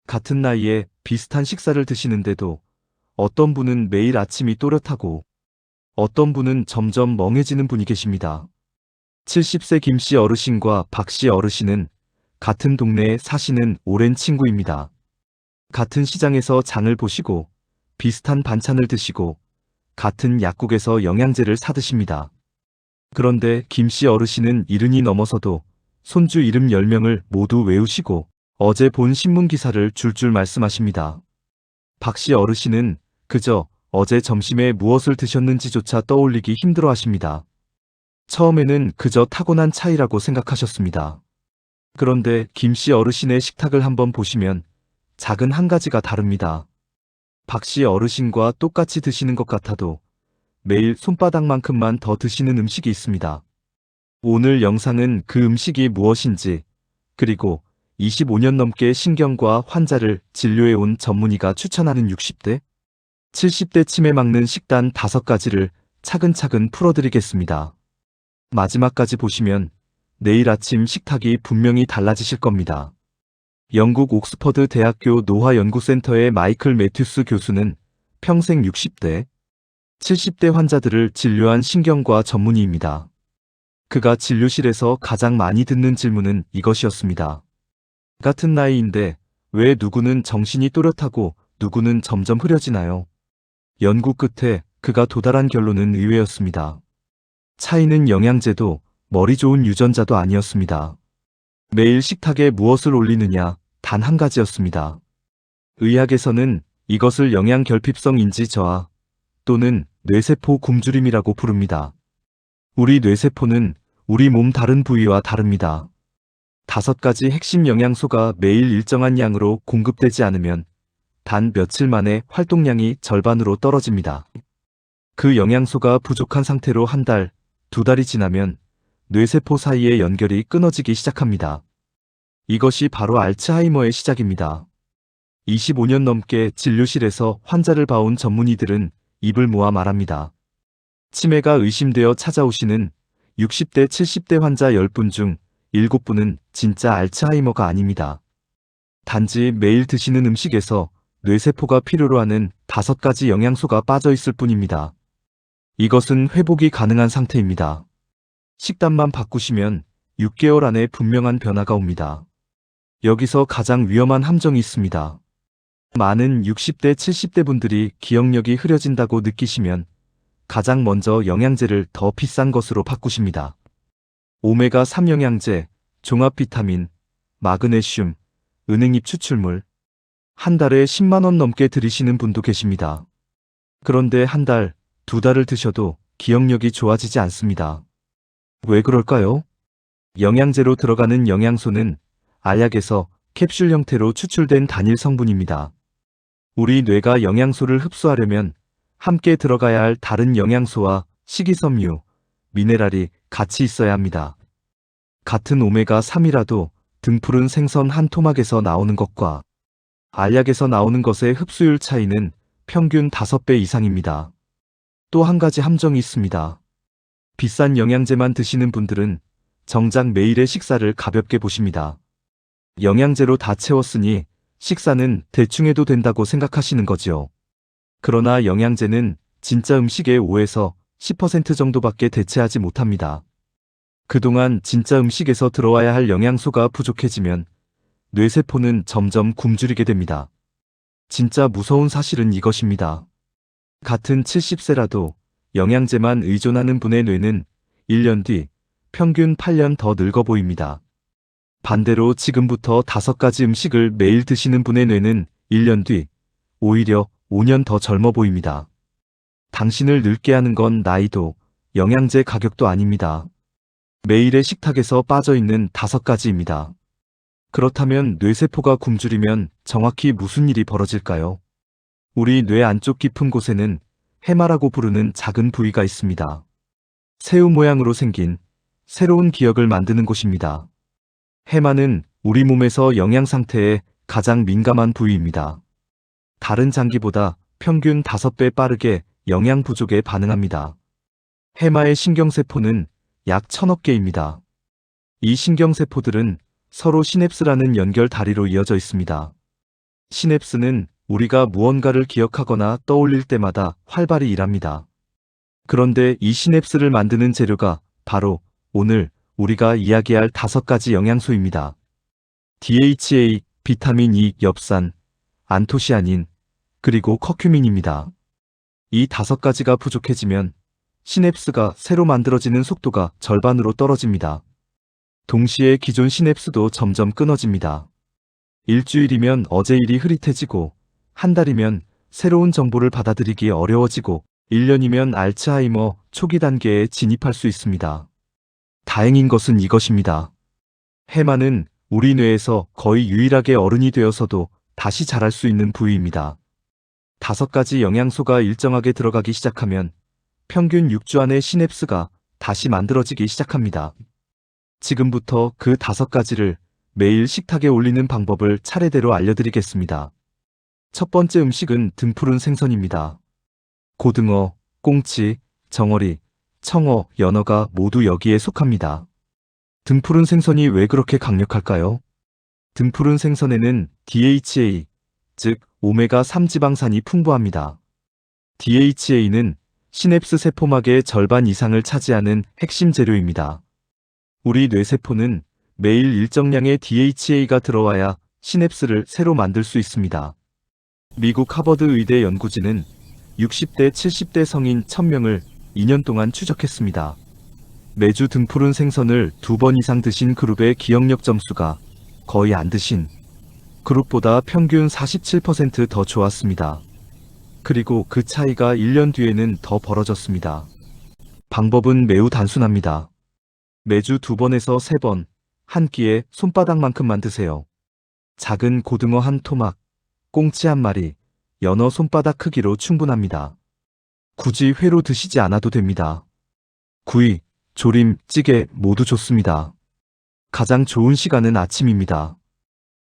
같은 나이에 비슷한 식사를 드시는데도 어떤 분은 매일 아침이 또렷하고 어떤 분은 점점 멍해지는 분이 계십니다. 70세 김씨 어르신과 박씨 어르신은 같은 동네에 사시는 오랜 친구입니다. 같은 시장에서 장을 보시고 비슷한 반찬을 드시고 같은 약국에서 영양제를 사 드십니다. 그런데 김씨 어르신은 70이 넘어서도 손주 이름 10명을 모두 외우시고 어제 본 신문 기사를 줄줄 말씀하십니다. 박씨 어르신은 그저 어제 점심에 무엇을 드셨는지조차 떠올리기 힘들어 하십니다. 처음에는 그저 타고난 차이라고 생각하셨습니다. 그런데 김씨 어르신의 식탁을 한번 보시면 작은 한 가지가 다릅니다. 박씨 어르신과 똑같이 드시는 것 같아도 매일 손바닥만큼만 더 드시는 음식이 있습니다. 오늘 영상은 그 음식이 무엇인지, 그리고 25년 넘게 신경과 환자를 진료해온 전문의가 추천하는 60대, 70대 치매 막는 식단 5가지를 차근차근 풀어드리겠습니다. 마지막까지 보시면 내일 아침 식탁이 분명히 달라지실 겁니다. 영국 옥스퍼드 대학교 노화연구센터의 마이클 매튜스 교수는 평생 60대, 70대 환자들을 진료한 신경과 전문의입니다. 그가 진료실에서 가장 많이 듣는 질문은 이것이었습니다. 같은 나이인데 왜 누구는 정신이 또렷하고 누구는 점점 흐려지나요? 연구 끝에 그가 도달한 결론은 의외였습니다. 차이는 영양제도 머리 좋은 유전자도 아니었습니다. 매일 식탁에 무엇을 올리느냐 단 한 가지였습니다. 의학에서는 이것을 영양결핍성 인지 저하 또는 뇌세포 굶주림이라고 부릅니다. 우리 뇌세포는 우리 몸 다른 부위와 다릅니다. 5가지 핵심 영양소가 매일 일정한 양으로 공급되지 않으면 단 며칠 만에 활동량이 절반으로 떨어집니다. 그 영양소가 부족한 상태로 한 달, 2달이 지나면 뇌세포 사이의 연결이 끊어지기 시작합니다. 이것이 바로 알츠하이머의 시작입니다. 25년 넘게 진료실에서 환자를 봐온 전문의들은 입을 모아 말합니다. 치매가 의심되어 찾아오시는 60대, 70대 환자 10분 중 7분은 진짜 알츠하이머가 아닙니다. 단지 매일 드시는 음식에서 뇌세포가 필요로 하는 5가지 영양소가 빠져 있을 뿐입니다. 이것은 회복이 가능한 상태입니다. 식단만 바꾸시면 6개월 안에 분명한 변화가 옵니다. 여기서 가장 위험한 함정이 있습니다. 많은 60대, 70대 분들이 기억력이 흐려진다고 느끼시면 가장 먼저 영양제를 더 비싼 것으로 바꾸십니다. 오메가3 영양제, 종합 비타민, 마그네슘, 은행잎 추출물, 한 달에 10만 원 넘게 들이시는 분도 계십니다. 그런데 한 달, 2달을 드셔도 기억력이 좋아지지 않습니다. 왜 그럴까요? 영양제로 들어가는 영양소는 알약에서 캡슐 형태로 추출된 단일 성분입니다. 우리 뇌가 영양소를 흡수하려면 함께 들어가야 할 다른 영양소와 식이섬유, 미네랄이 같이 있어야 합니다. 같은 오메가3이라도 등푸른 생선 한 토막에서 나오는 것과 알약에서 나오는 것의 흡수율 차이는 평균 5배 이상입니다. 또 한 가지 함정이 있습니다. 비싼 영양제만 드시는 분들은 정작 매일의 식사를 가볍게 보십니다. 영양제로 다 채웠으니 식사는 대충 해도 된다고 생각하시는 거지요. 그러나 영양제는 진짜 음식의 5에서 10% 정도밖에 대체하지 못합니다. 그동안 진짜 음식에서 들어와야 할 영양소가 부족해지면 뇌세포는 점점 굶주리게 됩니다. 진짜 무서운 사실은 이것입니다. 같은 70세라도 영양제만 의존하는 분의 뇌는 1년 뒤 평균 8년 더 늙어 보입니다. 반대로 지금부터 5가지 음식을 매일 드시는 분의 뇌는 1년 뒤 오히려 5년 더 젊어 보입니다. 당신을 늙게 하는 건 나이도 영양제 가격도 아닙니다. 매일의 식탁에서 빠져있는 5가지입니다. 그렇다면 뇌세포가 굶주리면 정확히 무슨 일이 벌어질까요? 우리 뇌 안쪽 깊은 곳에는 해마라고 부르는 작은 부위가 있습니다. 새우 모양으로 생긴 새로운 기억을 만드는 곳입니다. 해마는 우리 몸에서 영양 상태에 가장 민감한 부위입니다. 다른 장기보다 평균 5배 빠르게 영양 부족에 반응합니다. 해마의 신경세포는 약 1000억 개입니다. 이 신경세포들은 서로 시냅스라는 연결 다리로 이어져 있습니다. 시냅스는 우리가 무언가를 기억하거나 떠올릴 때마다 활발히 일합니다. 그런데 이 시냅스를 만드는 재료가 바로 오늘 우리가 이야기할 5가지 영양소입니다. DHA, 비타민 E, 엽산, 안토시아닌, 그리고 커큐민입니다. 이 5가지가 부족해지면 시냅스가 새로 만들어지는 속도가 절반으로 떨어집니다. 동시에 기존 시냅스도 점점 끊어집니다. 일주일이면 어제 일이 흐릿해지고, 한 달이면 새로운 정보를 받아들이기 어려워지고, 1년이면 알츠하이머 초기 단계에 진입할 수 있습니다. 다행인 것은 이것입니다. 해마는 우리 뇌에서 거의 유일하게 어른이 되어서도 다시 자랄 수 있는 부위입니다. 5가지 영양소가 일정하게 들어가기 시작하면 평균 6주 안에 시냅스가 다시 만들어지기 시작합니다. 지금부터 그 5가지를 매일 식탁에 올리는 방법을 차례대로 알려드리겠습니다. 첫 번째 음식은 등푸른 생선입니다. 고등어, 꽁치, 정어리, 청어, 연어가 모두 여기에 속합니다. 등푸른 생선이 왜 그렇게 강력할까요? 등푸른 생선에는 DHA, 즉 오메가3 지방산이 풍부합니다. DHA는 시냅스 세포막의 절반 이상을 차지하는 핵심 재료입니다. 우리 뇌세포는 매일 일정량의 DHA가 들어와야 시냅스를 새로 만들 수 있습니다. 미국 하버드 의대 연구진은 60대, 70대 성인 1000명을 2년 동안 추적했습니다. 매주 등푸른 생선을 2번 이상 드신 그룹의 기억력 점수가 거의 안 드신 그룹보다 평균 47% 더 좋았습니다. 그리고 그 차이가 1년 뒤에는 더 벌어졌습니다. 방법은 매우 단순합니다. 매주 2번에서 3번, 한 끼에 손바닥만큼만 드세요. 작은 고등어 한 토막, 꽁치 한 마리, 연어 손바닥 크기로 충분합니다. 굳이 회로 드시지 않아도 됩니다. 구이, 조림, 찌개 모두 좋습니다. 가장 좋은 시간은 아침입니다.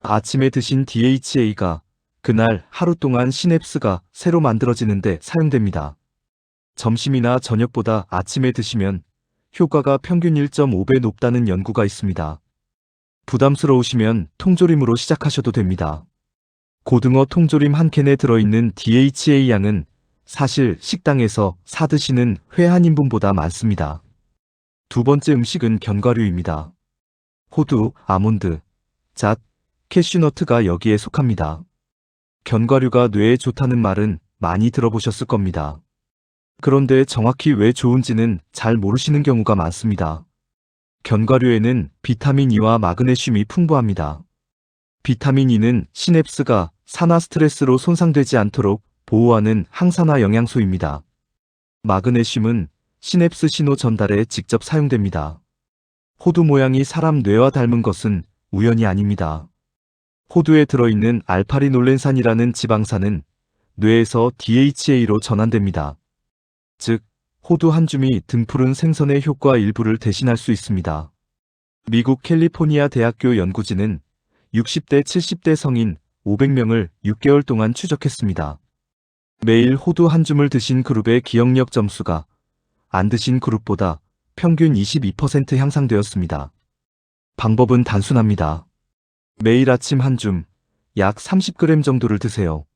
아침에 드신 DHA가 그날 하루 동안 시냅스가 새로 만들어지는데 사용됩니다. 점심이나 저녁보다 아침에 드시면 효과가 평균 1.5배 높다는 연구가 있습니다. 부담스러우시면 통조림으로 시작하셔도 됩니다. 고등어 통조림 한 캔에 들어있는 DHA 양은 사실 식당에서 사 드시는 회 한 인분보다 많습니다. 두 번째 음식은 견과류입니다. 호두, 아몬드, 잣, 캐슈너트가 여기에 속합니다. 견과류가 뇌에 좋다는 말은 많이 들어보셨을 겁니다. 그런데 정확히 왜 좋은지는 잘 모르시는 경우가 많습니다. 견과류에는 비타민 E와 마그네슘이 풍부합니다. 비타민 E는 시냅스가 산화 스트레스로 손상되지 않도록 보호하는 항산화 영양소입니다. 마그네슘은 시냅스 신호 전달에 직접 사용됩니다. 호두 모양이 사람 뇌와 닮은 것은 우연이 아닙니다. 호두에 들어있는 알파리놀렌산이라는 지방산은 뇌에서 DHA로 전환됩니다. 즉, 호두 한 줌이 등푸른 생선의 효과 일부를 대신할 수 있습니다. 미국 캘리포니아 대학교 연구진은 60대, 70대 성인 500명을 6개월 동안 추적했습니다. 매일 호두 한 줌을 드신 그룹의 기억력 점수가 안 드신 그룹보다 평균 22% 향상되었습니다. 방법은 단순합니다. 매일 아침 한 줌, 약 30g 정도를 드세요.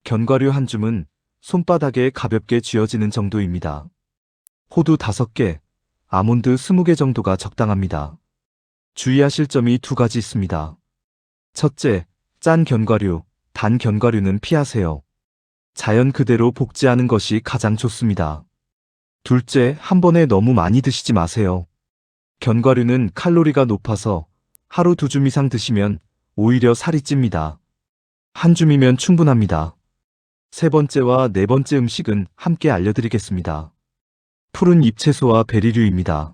견과류 한 줌은 손바닥에 가볍게 쥐어지는 정도입니다. 호두 5개, 아몬드 20개 정도가 적당합니다. 주의하실 점이 2가지 있습니다. 첫째, 짠 견과류, 단 견과류는 피하세요. 자연 그대로 복제하는 것이 가장 좋습니다. 둘째, 한 번에 너무 많이 드시지 마세요. 견과류는 칼로리가 높아서 하루 2줌 이상 드시면 오히려 살이 찝니다. 한 줌이면 충분합니다. 세 번째와 네 번째 음식은 함께 알려드리겠습니다. 푸른 잎채소와 베리류입니다.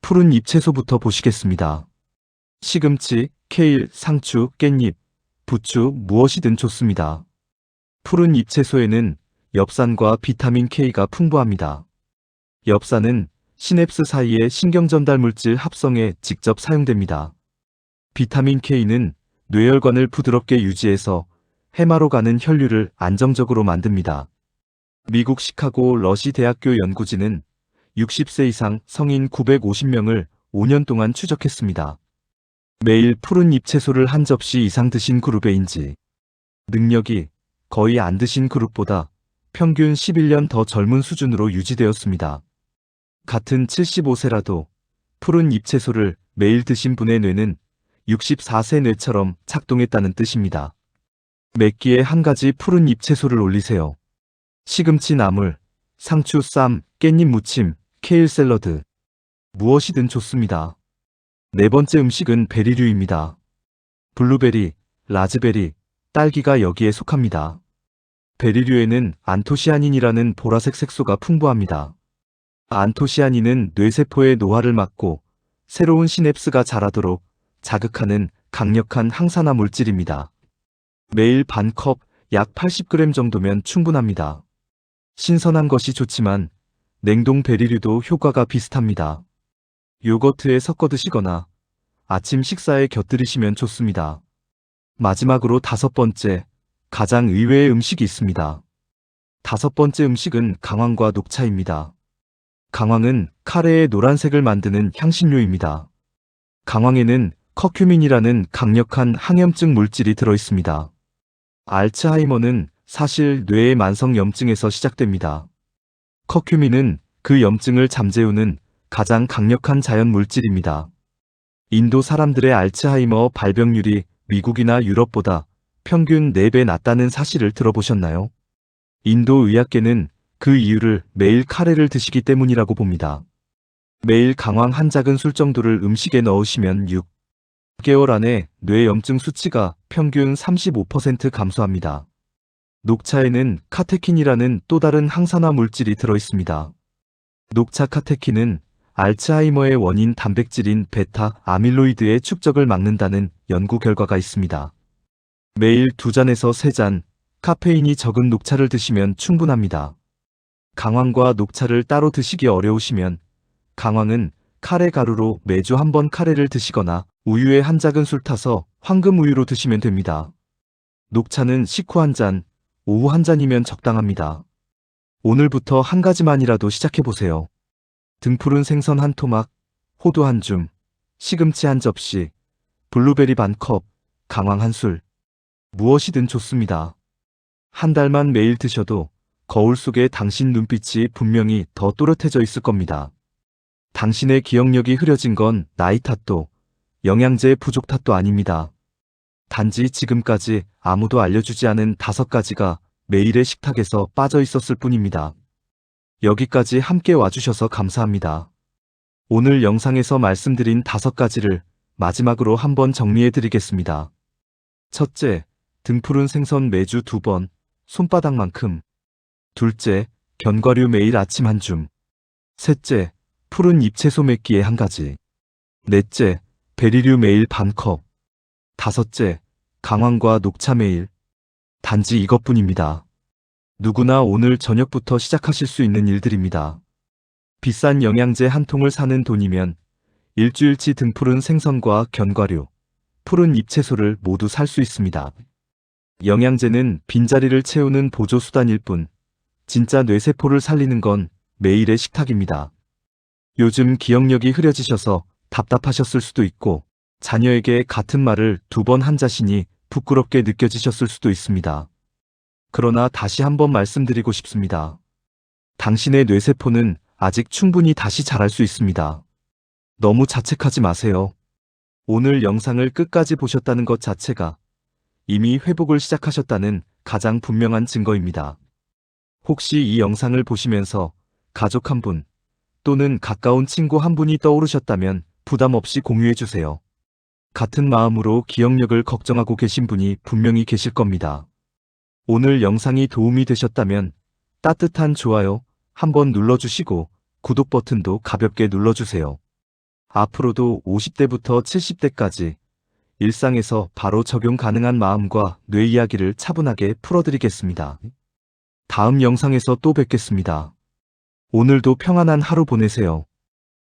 푸른 잎채소부터 보시겠습니다. 시금치, 케일, 상추, 깻잎, 부추 무엇이든 좋습니다. 푸른 잎채소에는 엽산과 비타민 K가 풍부합니다. 엽산은 시냅스 사이의 신경전달 물질 합성에 직접 사용됩니다. 비타민 K는 뇌혈관을 부드럽게 유지해서 해마로 가는 혈류를 안정적으로 만듭니다. 미국 시카고 러시 대학교 연구진은 60세 이상 성인 950명을 5년 동안 추적했습니다. 매일 푸른 잎채소를 한 접시 이상 드신 그룹의 인지 능력이 거의 안 드신 그룹보다 평균 11년 더 젊은 수준으로 유지되었습니다. 같은 75세라도 푸른 잎채소를 매일 드신 분의 뇌는 64세 뇌처럼 작동했다는 뜻입니다. 몇 끼에 한 가지 푸른 잎채소를 올리세요. 시금치 나물, 상추 쌈, 깻잎 무침, 케일 샐러드. 무엇이든 좋습니다. 네 번째 음식은 베리류입니다. 블루베리, 라즈베리, 딸기가 여기에 속합니다. 베리류에는 안토시아닌이라는 보라색 색소가 풍부합니다. 안토시아닌은 뇌세포의 노화를 막고 새로운 시냅스가 자라도록 자극하는 강력한 항산화 물질입니다. 매일 반 컵, 약 80g 정도면 충분합니다. 신선한 것이 좋지만 냉동 베리류도 효과가 비슷합니다. 요거트에 섞어 드시거나 아침 식사에 곁들이시면 좋습니다. 마지막으로 다섯 번째, 가장 의외의 음식이 있습니다. 다섯 번째 음식은 강황과 녹차입니다. 강황은 카레의 노란색을 만드는 향신료입니다. 강황에는 커큐민이라는 강력한 항염증 물질이 들어있습니다. 알츠하이머는 사실 뇌의 만성염증에서 시작됩니다. 커큐민은 그 염증을 잠재우는 가장 강력한 자연 물질입니다. 인도 사람들의 알츠하이머 발병률이 미국이나 유럽보다 평균 4배 낮다는 사실을 들어보셨나요? 인도 의학계는 그 이유를 매일 카레를 드시기 때문이라고 봅니다. 매일 강황 한 작은 술 정도를 음식에 넣으시면 6개월 안에 뇌염증 수치가 평균 35% 감소합니다. 녹차에는 카테킨이라는 또 다른 항산화 물질이 들어있습니다. 녹차 카테킨은 알츠하이머의 원인 단백질인 베타 아밀로이드의 축적을 막는다는 연구 결과가 있습니다. 매일 2잔에서 3잔, 카페인이 적은 녹차를 드시면 충분합니다. 강황과 녹차를 따로 드시기 어려우시면 강황은 카레 가루로 매주 한 번 카레를 드시거나 우유에 한 작은 술 타서 황금 우유로 드시면 됩니다. 녹차는 식후 한 잔, 오후 한 잔이면 적당합니다. 오늘부터 한 가지만이라도 시작해보세요. 등푸른 생선 한 토막, 호두 한 줌, 시금치 한 접시, 블루베리 반 컵, 강황 한 술. 무엇이든 좋습니다. 한 달만 매일 드셔도 거울 속에 당신 눈빛이 분명히 더 또렷해져 있을 겁니다. 당신의 기억력이 흐려진 건 나이 탓도 영양제 부족 탓도 아닙니다. 단지 지금까지 아무도 알려주지 않은 5가지가 매일의 식탁에서 빠져 있었을 뿐입니다. 여기까지 함께 와주셔서 감사합니다. 오늘 영상에서 말씀드린 5가지를 마지막으로 한번 정리해 드리겠습니다. 첫째, 등푸른 생선 매주 2번, 손바닥만큼. 둘째, 견과류 매일 아침 한 줌. 셋째, 푸른 잎채소 몇 끼에 한 가지. 넷째, 베리류 매일 반 컵. 다섯째, 강황과 녹차 매일. 단지 이것뿐입니다. 누구나 오늘 저녁부터 시작하실 수 있는 일들입니다. 비싼 영양제 한 통을 사는 돈이면 일주일치 등푸른 생선과 견과류, 푸른 잎채소를 모두 살 수 있습니다. 영양제는 빈자리를 채우는 보조수단일 뿐, 진짜 뇌세포를 살리는 건 매일의 식탁입니다. 요즘 기억력이 흐려지셔서 답답하셨을 수도 있고, 자녀에게 같은 말을 2번 한 자신이 부끄럽게 느껴지셨을 수도 있습니다. 그러나 다시 한번 말씀드리고 싶습니다. 당신의 뇌세포는 아직 충분히 다시 자랄 수 있습니다. 너무 자책하지 마세요. 오늘 영상을 끝까지 보셨다는 것 자체가 이미 회복을 시작하셨다는 가장 분명한 증거입니다. 혹시 이 영상을 보시면서 가족 한 분 또는 가까운 친구 한 분이 떠오르셨다면 부담 없이 공유해주세요. 같은 마음으로 기억력을 걱정하고 계신 분이 분명히 계실 겁니다. 오늘 영상이 도움이 되셨다면 따뜻한 좋아요 한번 눌러주시고 구독 버튼도 가볍게 눌러주세요. 앞으로도 50대부터 70대까지 일상에서 바로 적용 가능한 마음과 뇌 이야기를 차분하게 풀어드리겠습니다. 다음 영상에서 또 뵙겠습니다. 오늘도 평안한 하루 보내세요.